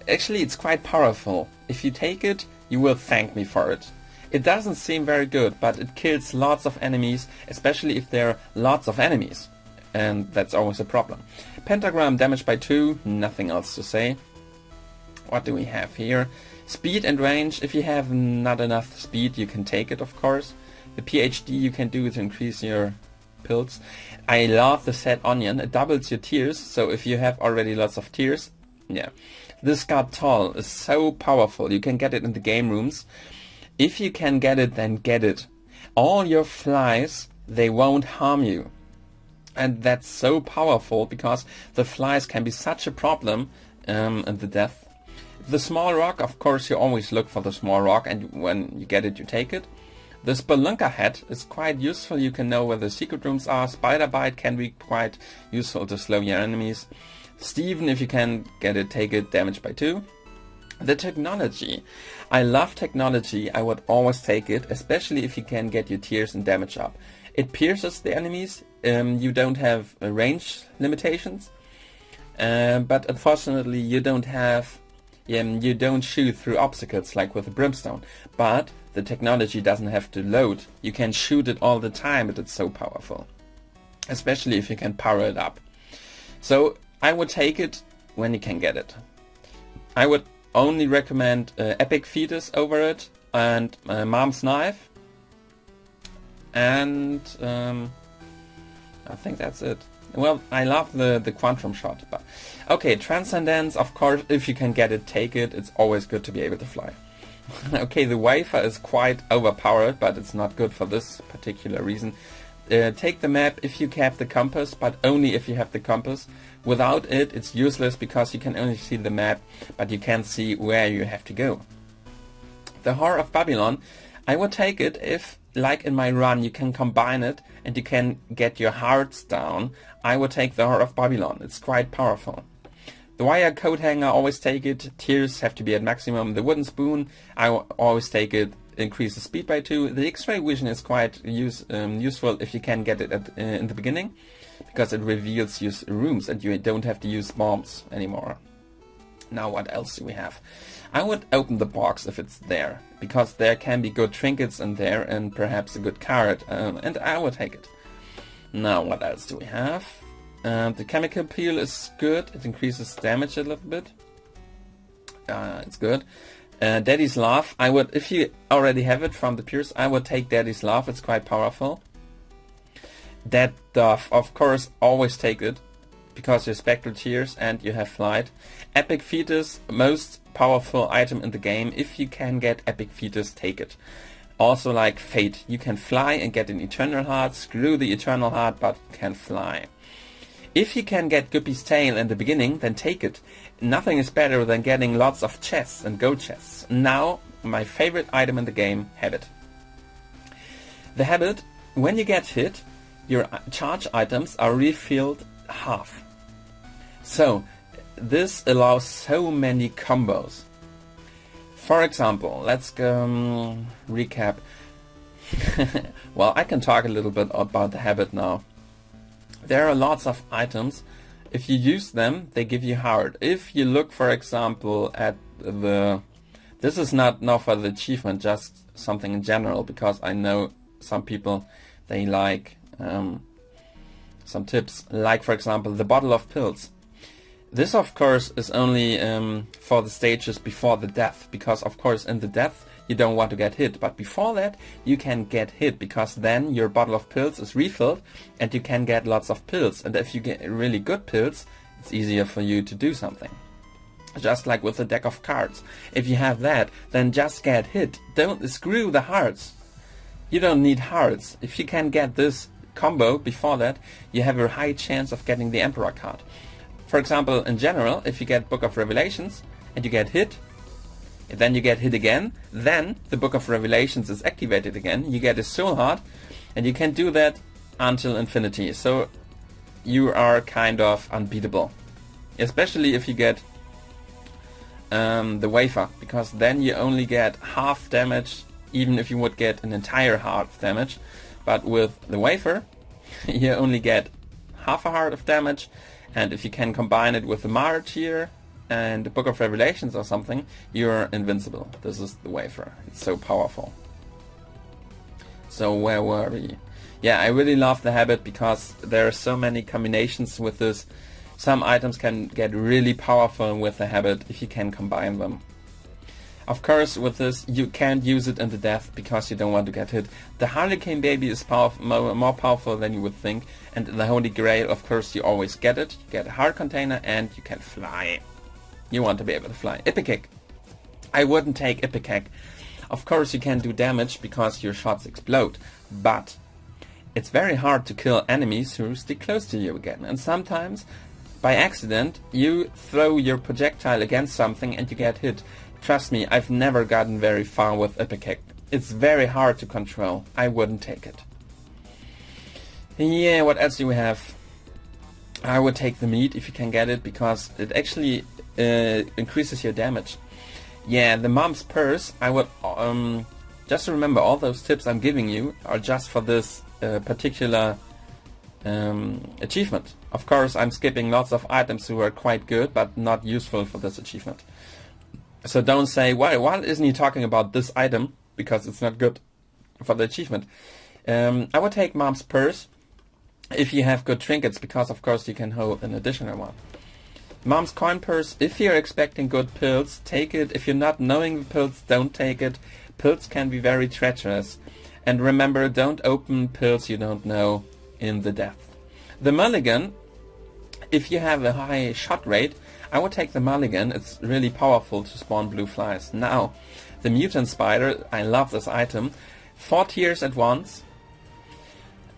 it's quite powerful. If you take it, you will thank me for it. It doesn't seem very good, but it kills lots of enemies, especially if there are lots of enemies, and that's always a problem. Pentagram, damage by 2, nothing else to say. What do we have here? Speed and range. If you have not enough speed, you can take it, of course. The PhD you can do to increase your pills. I love the set onion. It doubles your tears, so if you have already lots of tears, yeah. This card Toll is so powerful. You can get it in the game rooms. If you can get it, then get it. All your flies, they won't harm you. And that's so powerful because the flies can be such a problem in the death. The small rock, of course, you always look for the small rock, and when you get it, you take it. The Spelunker hat is quite useful. You can know where the secret rooms are. Spider Bite can be quite useful to slow your enemies. Steven, if you can get it, take it. Damage by 2. The technology. I love technology. I would always take it, especially if you can get your tears and damage up. It pierces the enemies. You don't have range limitations, but unfortunately you don't have. You don't shoot through obstacles like with the brimstone, but the technology doesn't have to load. You can shoot it all the time, but it's so powerful, especially if you can power it up. So I would take it when you can get it. I would only recommend Epic Fetus over it, and Mom's Knife, and I think that's it. Well, I love the Quantum Shot, but okay, Transcendence, of course, if you can get it, take it. It's always good to be able to fly. Okay, the Wafer is quite overpowered, but it's not good for this particular reason. Take the map if you have the compass, but only if you have the compass. Without it, it's useless because you can only see the map, but you can't see where you have to go. The Horror of Babylon, I would take it if, like in my run, you can combine it and you can get your hearts down. I would take the Horror of Babylon. It's quite powerful. The Wire Coat Hanger, always take it. Tears have to be at maximum. The Wooden Spoon, I always take it. Increases speed by 2. The X-ray vision is quite useful if you can get it in the beginning, because it reveals your rooms and you don't have to use bombs anymore. Now what else do we have? I would open the box if it's there, because there can be good trinkets in there and perhaps a good card, and I would take it. Now what else do we have? The Chemical Peel is good. It increases damage a little bit. It's good. Daddy's Love, I would, if you already have it from the Pierce, I would take Daddy's Love. It's quite powerful. Dead Dove, of course, always take it, because you're Spectral Tears and you have Flight. Epic Fetus, most powerful item in the game. If you can get Epic Fetus, take it. Also like Fate, you can fly and get an Eternal Heart. Screw the Eternal Heart, but can fly. If you can get Guppy's Tail in the beginning, then take it. Nothing is better than getting lots of chests and gold chests. Now, my favorite item in the game, Habit. The Habit, when you get hit, your charge items are refilled half. So, this allows so many combos. For example, let's go recap. Well, I can talk a little bit about the Habit now. There are lots of items. If you use them, they give you heart. If you look, for example, at the... This is not now for the achievement, just something in general, because I know some people, they like some tips. Like, for example, the bottle of pills. This, of course, is only for the stages before the death, because, of course, in the death, you don't want to get hit. But before that, you can get hit, because then your bottle of pills is refilled, and you can get lots of pills. And if you get really good pills, it's easier for you to do something. Just like with a deck of cards. If you have that, then just get hit. Don't screw the hearts. You don't need hearts. If you can get this combo before that, you have a high chance of getting the Emperor card. For example, in general, if you get Book of Revelations and you get hit, and then you get hit again, then the Book of Revelations is activated again, you get a Soul Heart, and you can do that until infinity. So you are kind of unbeatable. Especially if you get the wafer, because then you only get half damage, even if you would get an entire heart of damage. But with the wafer, you only get half a heart of damage, and if you can combine it with the Martyr and the Book of Revelations or something, you're invincible. This is the wafer. It's so powerful. So where were we? Yeah, I really love the Habit because there are so many combinations with this. Some items can get really powerful with the Habit if you can combine them. Of course, with this, you can't use it in the death because you don't want to get hit. The Harlequin Baby is more powerful than you would think. And the Holy Grail, of course, you always get it. You get a heart container and you can fly. You want to be able to fly. Ipecac. I wouldn't take Ipecac. Of course, you can do damage because your shots explode. But it's very hard to kill enemies who stick close to you again. And sometimes, by accident, you throw your projectile against something and you get hit. Trust me, I've never gotten very far with Ipecac. It's very hard to control. I wouldn't take it. Yeah, what else do we have? I would take the meat if you can get it, because it actually increases your damage. Yeah, the Mom's Purse, I would... just remember, all those tips I'm giving you are just for this particular achievement. Of course, I'm skipping lots of items who are quite good, but not useful for this achievement. So don't say, why isn't he talking about this item? Because it's not good for the achievement. I would take Mom's Purse if you have good trinkets, because of course you can hold an additional one. Mom's Coin Purse, if you're expecting good pills, take it. If you're not knowing the pills, don't take it. Pills can be very treacherous. And remember, don't open pills you don't know in the death. The Mulligan, if you have a high shot rate, I would take the Mulligan. It's really powerful to spawn blue flies. Now, the Mutant Spider, I love this item. 4 tiers at once.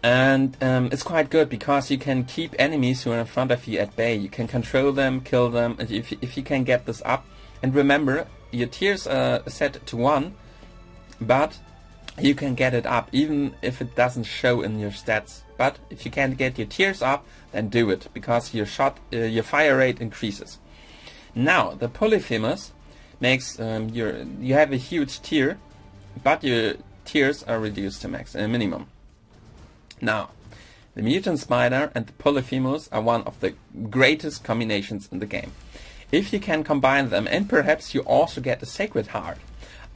And it's quite good because you can keep enemies who are in front of you at bay. You can control them, kill them, and if you can get this up. And remember, your tiers are set to 1, but you can get it up even if it doesn't show in your stats. But if you can get your tiers up, then do it, because your your fire rate increases. Now, the Polyphemus makes you have a huge tier, but your tiers are reduced to minimum. Now, the Mutant Spider and the Polyphemus are one of the greatest combinations in the game. If you can combine them, and perhaps you also get a Sacred Heart.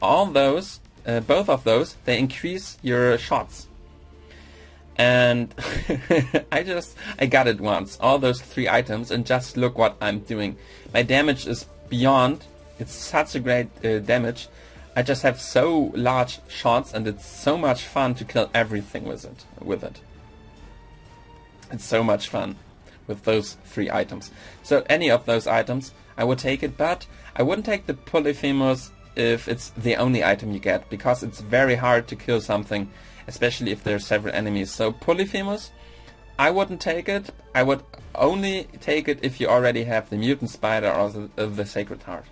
All those, both of those, they increase your shots. And I got it once, all those 3 items, and just look what I'm doing. My damage is beyond, it's such a great damage. I just have so large shots, and it's so much fun to kill everything with it. It's so much fun with those 3 items. So any of those items, I would take it, but I wouldn't take the Polyphemus if it's the only item you get, because it's very hard to kill something, especially if there are several enemies. So Polyphemus, I wouldn't take it. I would only take it if you already have the Mutant Spider or the Sacred Heart.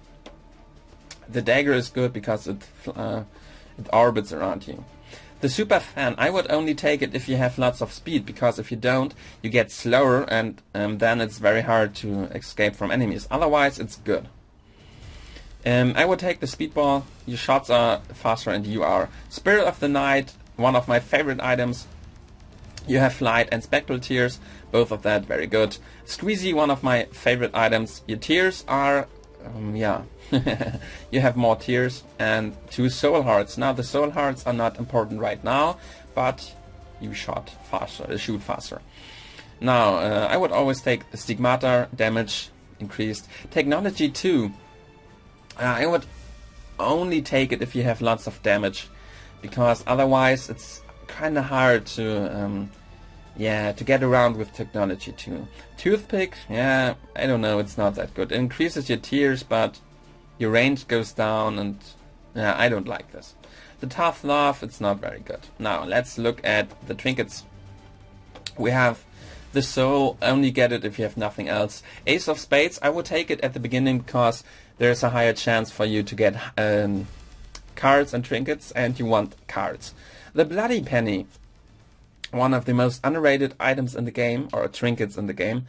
The dagger is good because it orbits around you. The Super Fan, I would only take it if you have lots of speed, because if you don't, you get slower, and then it's very hard to escape from enemies. Otherwise, it's good. I would take the Speedball. Your shots are faster and you are. Spirit of the Night, one of my favorite items. You have Flight and Spectral Tears, both of that very good. Squeezy, one of my favorite items. Your tears are, you have more tears, and 2 Soul Hearts. Now the Soul Hearts are not important right now, but you shoot faster. Now I would always take the Stigmata, damage increased. Technology 2. I would only take it if you have lots of damage, because otherwise it's kind of hard to get around with Technology 2. Toothpick, I don't know, it's not that good. It increases your tears, but your range goes down, and I don't like this. The Tough Love, it's not very good. Now let's look at the trinkets. We have the Soul, only get it if you have nothing else. Ace of Spades, I would take it at the beginning because there's a higher chance for you to get cards and trinkets, and you want cards. The Bloody Penny, one of the most underrated items in the game, or trinkets in the game.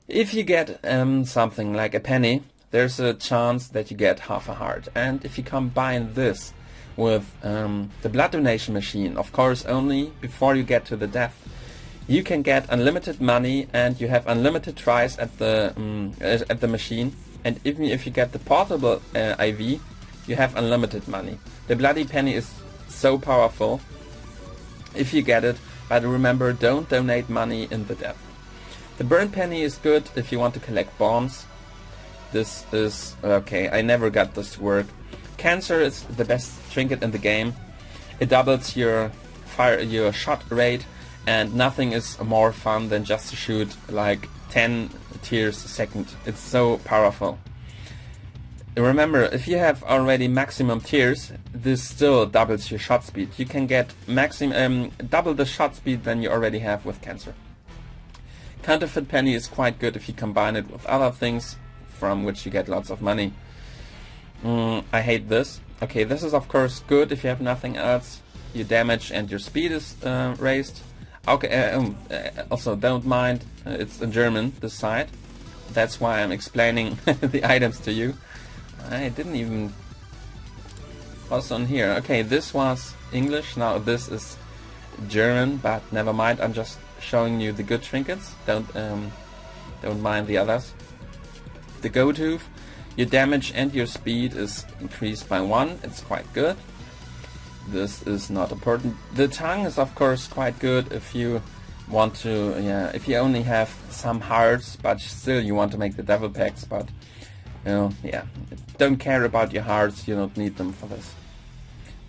If you get something like a penny, there's a chance that you get half a heart. And if you combine this with the blood donation machine, of course only before you get to the death, you can get unlimited money, and you have unlimited tries at the machine. And even if you get the portable IV, you have unlimited money. The Bloody Penny is so powerful if you get it, but remember, don't donate money in the death. The Burn Penny is good if you want to collect bombs. This is okay, I never got this to work. Cancer is the best trinket in the game. It doubles your shot rate, and nothing is more fun than just to shoot like 10 tears a second. It's so powerful. Remember, if you have already maximum tears, this still doubles your shot speed. You can get double the shot speed than you already have with Cancer. Counterfeit Penny is quite good if you combine it with other things from which you get lots of money. I hate this. Okay, this is of course good if you have nothing else. Your damage and your speed is raised. Okay, also don't mind, it's in German, this side. That's why I'm explaining the items to you. I didn't even... Also in here. Okay, this was English, now this is German, but never mind, I'm just showing you the good trinkets. Don't mind the others. The Go-Tooth, your damage and your speed is increased by 1, it's quite good. This is not important. The Tongue is of course quite good if you want to, if you only have some hearts, but still you want to make the devil packs, but don't care about your hearts, you don't need them for this.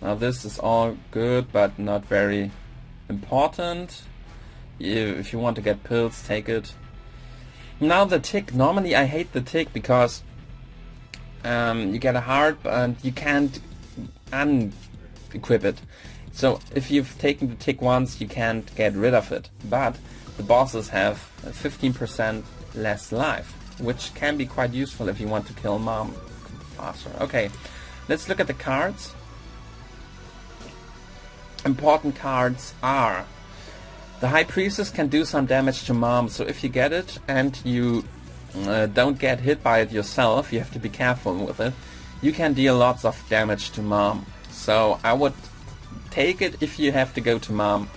Now this is all good, but not very important. If you want to get pills, take it. Now the Tick, normally I hate the Tick because you get a heart and you can't equip it. So if you've taken the Tick once, you can't get rid of it. But the bosses have 15% less life, which can be quite useful if you want to kill Mom faster. Okay, let's look at the cards. Important cards are: the High Priestess can do some damage to Mom, so if you get it and you don't get hit by it yourself, you have to be careful with it, you can deal lots of damage to Mom. So I would take it if you have to go to Mom.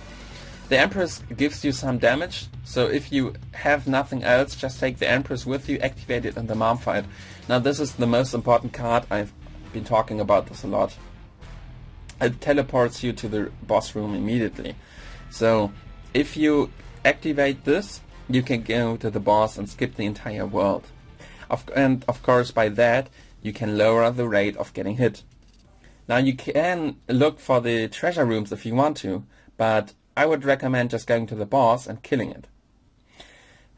The Empress gives you some damage, so if you have nothing else, just take the Empress with you, activate it in the Mom fight. Now this is the most important card, I've been talking about this a lot. It teleports you to the boss room immediately. So if you activate this, you can go to the boss and skip the entire world. And of course by that you can lower the rate of getting hit. Now you can look for the treasure rooms if you want to, but I would recommend just going to the boss and killing it.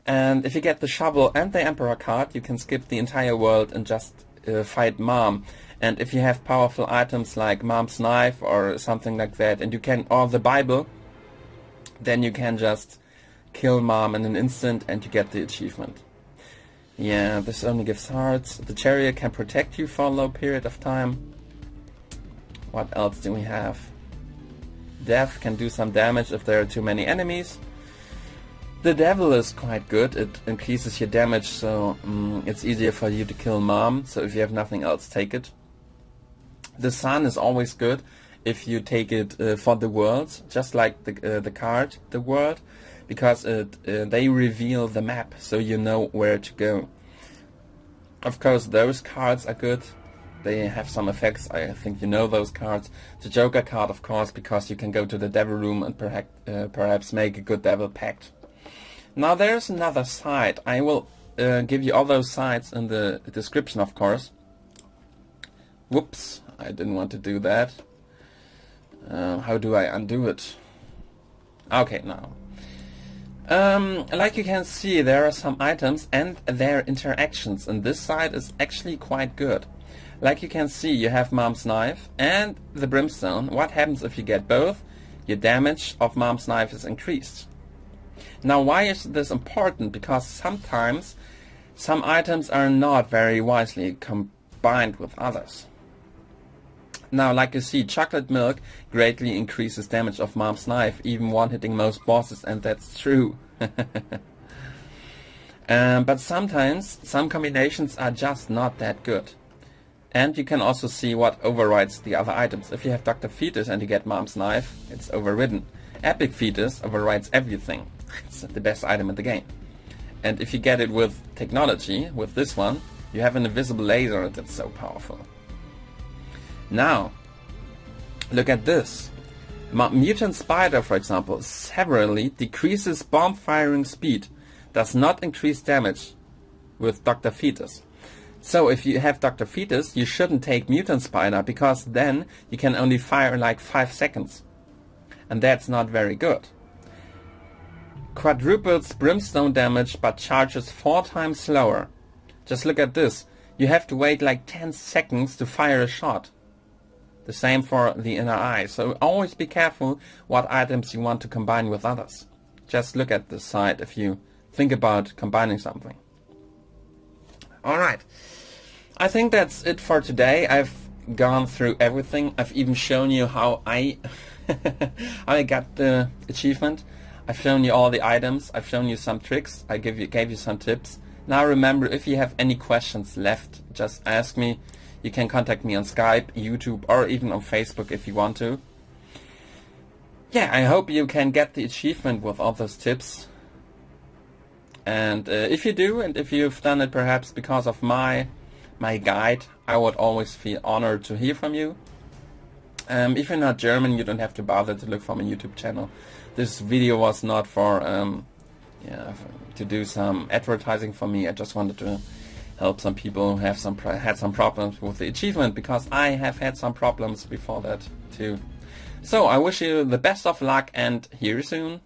And if you get the shovel and the Emperor card, you can skip the entire world and just fight Mom. And if you have powerful items like Mom's knife or something like that, and you can, or the Bible, then you can just kill Mom in an instant and you get the achievement. Yeah, this only gives hearts. The chariot can protect you for a low period of time. What else do we have? Death can do some damage if there are too many enemies. The devil is quite good. It increases your damage, so it's easier for you to kill Mom. So if you have nothing else, take it. The sun is always good if you take it for the worlds, just like the card, the world, because they reveal the map, so you know where to go. Of course, those cards are good. They have some effects. I think you know those cards. The Joker card, of course, because you can go to the devil room and perhaps make a good devil pact. Now there's another site. I will give you all those sites in the description, of course. Whoops, I didn't want to do that. How do I undo it? Okay, now. Like you can see, there are some items and their interactions, and this side is actually quite good. Like you can see, you have Mom's knife and the brimstone. What happens if you get both? Your damage of Mom's knife is increased. Now, why is this important? Because sometimes some items are not very wisely combined with others. Now, like you see, chocolate milk greatly increases damage of Mom's knife, even one-hitting most bosses, and that's true. But sometimes some combinations are just not that good. And you can also see what overrides the other items. If you have Dr. Fetus and you get Mom's knife, it's overridden. Epic Fetus overrides everything. It's the best item in the game. And if you get it with technology, with this one, you have an invisible laser that's so powerful. Now, look at this. Mutant Spider, for example, severely decreases bomb firing speed, does not increase damage with Dr. Fetus. So if you have Dr. Fetus, you shouldn't take Mutant Spider, because then you can only fire like 5 seconds. And that's not very good. Quadruples brimstone damage but charges 4 times slower. Just look at this. You have to wait like 10 seconds to fire a shot. The same for the inner eye. So always be careful what items you want to combine with others. Just look at this side if you think about combining something. Alright. I think that's it for today. I've gone through everything. I've even shown you how I got the achievement. I've shown you all the items. I've shown you some tricks. I gave you some tips. Now remember, if you have any questions left, just ask me. You can contact me on Skype, YouTube, or even on Facebook if you want to. Yeah, I hope you can get the achievement with all those tips. And if you do, and if you've done it perhaps because of my guide, I would always feel honored to hear from you. If you're not German, you don't have to bother to look for my YouTube channel. This video was not for to do some advertising for me. I just wanted to help some people who have had some problems with the achievement, because I have had some problems before that too. So I wish you the best of luck and hear you soon.